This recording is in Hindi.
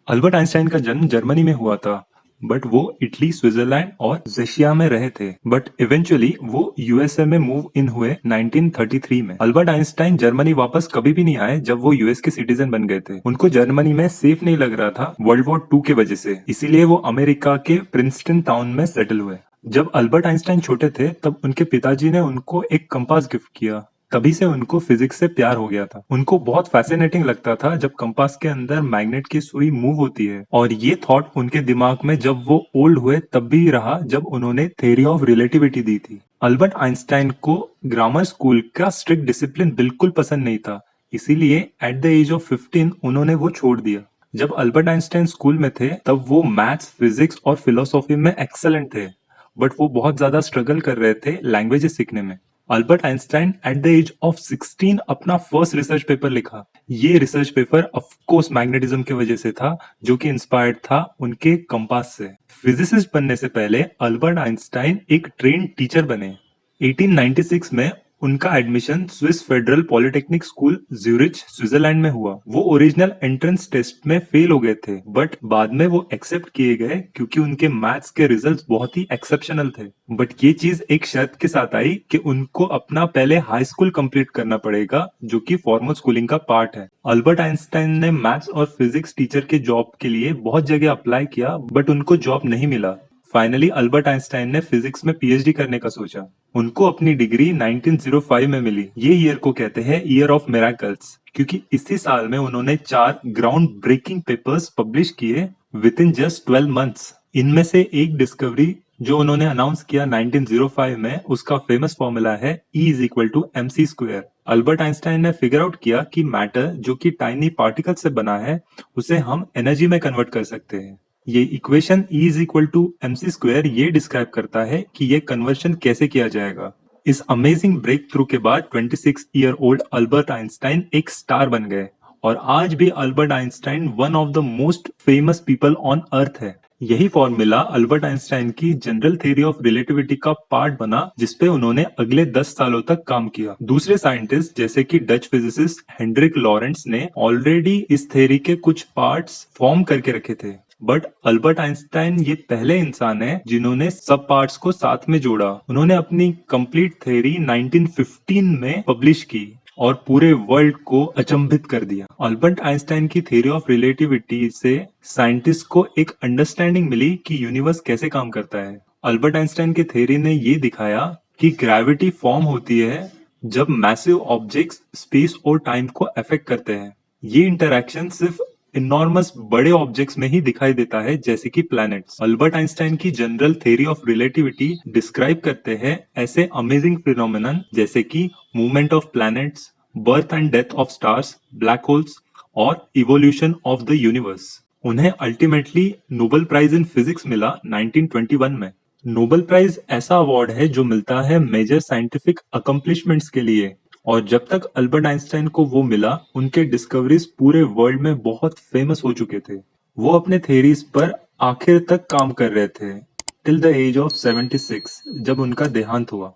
अल्बर्ट आइंस्टाइन का जन्म जर्मनी में हुआ था, बट वो इटली, स्विट्जरलैंड और रशिया में रहे थे। बट इवेंचुअली वो यूएसए में मूव इन हुए 1933 में। अल्बर्ट आइंस्टाइन जर्मनी वापस कभी भी नहीं आए जब वो यूएस के सिटीजन बन गए थे। उनको जर्मनी में सेफ नहीं लग रहा था वर्ल्ड वॉर 2 के वजह से, इसीलिए वो अमेरिका के प्रिंसटन टाउन में सेटल हुए। जब अल्बर्ट आइंस्टाइन छोटे थे तब उनके पिताजी ने उनको एक कंपास गिफ्ट किया। तभी से उनको फिजिक्स से प्यार हो गया था। उनको बहुत फैसिनेटिंग लगता था जब कंपास के अंदर मैग्नेट की सुई मूव होती है, और ये थॉट उनके दिमाग में जब वो ओल्ड हुए तब भी रहा जब उन्होंने थ्योरी ऑफ रिलेटिविटी दी थी। अल्बर्ट आइंस्टाइन को ग्रामर स्कूल का स्ट्रिक्ट डिसिप्लिन बिल्कुल पसंद नहीं था, इसीलिए एट द एज ऑफ 15 उन्होंने वो छोड़ दिया। जब अल्बर्ट आइंस्टाइन स्कूल में थे तब वो मैथ्स, फिजिक्स और फिलोसॉफी में एक्सेलेंट थे, बट वो बहुत ज्यादा स्ट्रगल कर रहे थे लैंग्वेजेस सीखने में। Albert Einstein at the age of 16 अपना फर्स्ट रिसर्च पेपर लिखा। ये research paper of course magnetism की वजह से था, जो कि इंस्पायर्ड था उनके कंपास से। फिजिसिस्ट बनने से पहले अल्बर्ट आइंस्टाइन एक ट्रेन टीचर बने। 1896 में उनका admission Swiss federal polytechnic school Zurich, Switzerland में हुआ। वो ओरिजिनल एंट्रेंस टेस्ट में फेल हो गए थे, बट बाद में वो एक्सेप्ट किए गए क्योंकि उनके मैथ्स के रिजल्ट्स बहुत ही एक्सेप्शनल थे। बट ये चीज एक शर्त के साथ आई कि उनको अपना पहले हाई स्कूल कंप्लीट करना पड़ेगा, जो कि फॉर्मल स्कूलिंग का पार्ट है। अल्बर्ट आइंस्टाइन ने मैथ्स और फिजिक्स टीचर के जॉब के लिए बहुत जगह अप्लाई किया, बट उनको जॉब नहीं मिला। फाइनली अल्बर्ट आइंस्टाइन ने फिजिक्स में पीएचडी करने का सोचा। उनको अपनी डिग्री 1905 में मिली। ये ईयर को कहते हैं ईयर ऑफ मिराकल्स, क्योंकि इसी साल में उन्होंने 4 ग्राउंड ब्रेकिंग पेपर्स पब्लिश किए विद इन जस्ट 12 मंथ्स। इनमें से एक डिस्कवरी जो उन्होंने अनाउंस किया 1905 में, उसका फेमस फॉर्मूला है E is equal to mc square. Albert Einstein ने फिगर आउट किया कि मैटर जो कि टाइनी पार्टिकल से बना है, उसे हम एनर्जी में कन्वर्ट कर सकते हैं। ये equation E is equal to mc square ये डिस्क्राइब करता है कि ये कन्वर्शन कैसे किया जाएगा। इस अमेजिंग ब्रेक थ्रू के बाद 26 ईयर ओल्ड अल्बर्ट आइंस्टाइन एक स्टार बन गए, और आज भी Albert Einstein one of the most famous people on earth है। यही फॉर्मूला अल्बर्ट आइंस्टाइन की जनरल थ्योरी ऑफ रिलेटिविटी का पार्ट बना, जिसपे उन्होंने अगले 10 सालों तक काम किया। दूसरे साइंटिस्ट जैसे कि डच फिजिसिस्ट हेनरिक लॉरेंट्स ने ऑलरेडी इस थ्योरी के कुछ पार्ट्स फॉर्म करके रखे थे, बट अल्बर्ट आइंस्टाइन ये पहले इंसान है जिन्होंने सब पार्ट्स को साथ में जोड़ा। उन्होंने अपनी कंप्लीट थ्योरी 1915 में पब्लिश की और पूरे वर्ल्ड को अचंभित कर दिया। अल्बर्ट आइंस्टाइन की थ्योरी ऑफ रिलेटिविटी से साइंटिस्ट को एक अंडरस्टैंडिंग मिली कि यूनिवर्स कैसे काम करता है। अल्बर्ट आइंस्टाइन की थ्योरी ने ये दिखाया कि ग्रेविटी फॉर्म होती है जब मैसिव ऑब्जेक्ट्स स्पेस और टाइम को अफेक्ट करते हैं। ये इंटरैक्शन सिर्फ इनॉर्मस बड़े ऑब्जेक्ट्स में ही दिखाई देता है, जैसे कि प्लैनेट्स। अल्बर्ट आइंस्टाइन की general theory of relativity describe करते हैं ऐसे अमेजिंग फिनोमेनन जैसे कि movement of planets, birth and death of stars, black holes और इवोल्यूशन ऑफ द यूनिवर्स। उन्हें ultimately Nobel prize in physics मिला 1921 में। नोबेल प्राइज ऐसा अवार्ड है जो मिलता है मेजर साइंटिफिक अकम्पलिशमेंट्स के लिए, और जब तक अल्बर्ट आइंस्टाइन को वो मिला, उनके डिस्कवरीज पूरे वर्ल्ड में बहुत फेमस हो चुके थे। वो अपने थेरीज पर आखिर तक काम कर रहे थे टिल द एज ऑफ 76, जब उनका देहांत हुआ।